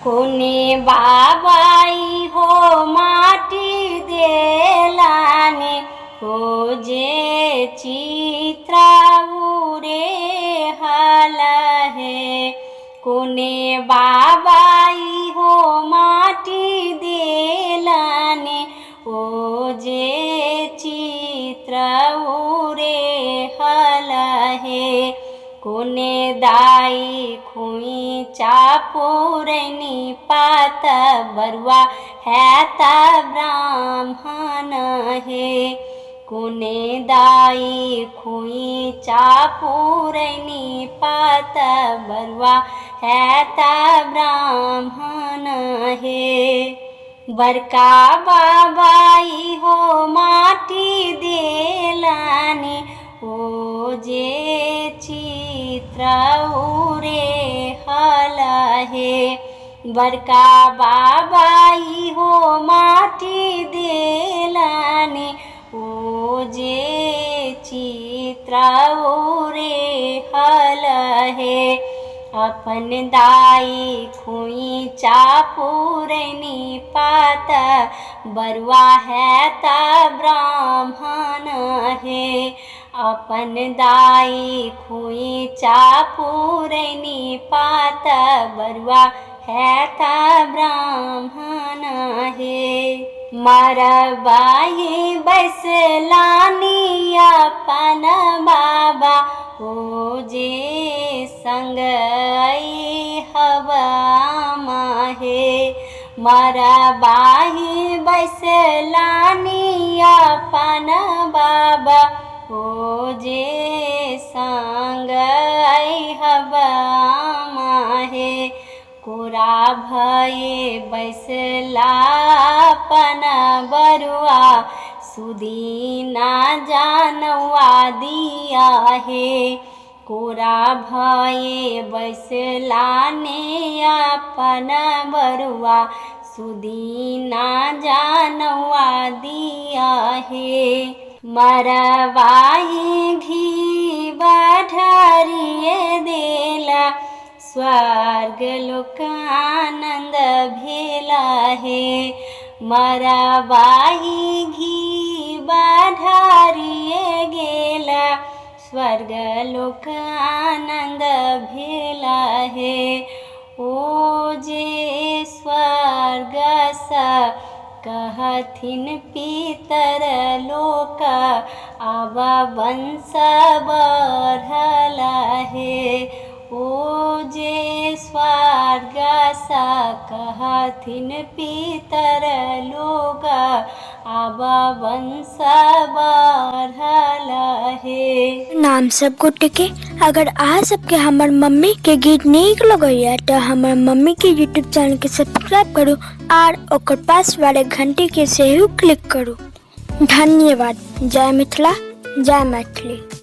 कोने बाबाई हो माटी देलाने हो जे चित्रा उरे हला है। कोने बाबाई हो माटी देलाने ओ जे चित्र उरे हला है। कोने दाई खुई चापुरनी पात बरुआ है ता ब्राह्मण है। कोने दाई खुई चापुरनी पात बरुआ है ता ब्राह्मण है। बरका बाबाई हो माटी देलाने ओ जे चित्र उरे हला है। बरका बाबाई हो माटी देलाने ओ जे चित्र उरे हला है। अपन दाई खुई चापुरनी पात बरुआ है ता ब्राह्मण है। अपन दाई खुई चापुरनी पात बरुआ है ता ब्राह्मण है। मरबाई बैसलानी अपन बाबा ओ जे संग हवा माहे। मरबाई बैसलानी अपन बाबा ओ जे संग हवा माहे। कोरा भये बैसला अपन बरुआ सुधी ना जानवा दिया है। कोरा भये बैसलाने अपन बरुआ सुधी ना जानवा दिया है। मरवाई घी बढ़ारिए देला स्वर्ग लोक आनंद भेला है। मरवाई घी बढ़ारिए गेला स्वर्ग लोक आनंद भेला है। ओ जे स्वर्ग सा कहथिन पितर लोक अब वंश बढ़ला है। ओ जे स्वर्ग सा कहथिन पितर लोक अब वंश बढ़ला है। नाम सब गुट के अगर आ सबके हमर मम्मी के गीत नीक लगैया तो हमर मम्मी के यूट्यूब चैनल के सब्सक्राइब करू और ओकर पास वाले घंटी के सेहो क्लिक करू। धन्यवाद। जय मिथिला, जय मैथिली।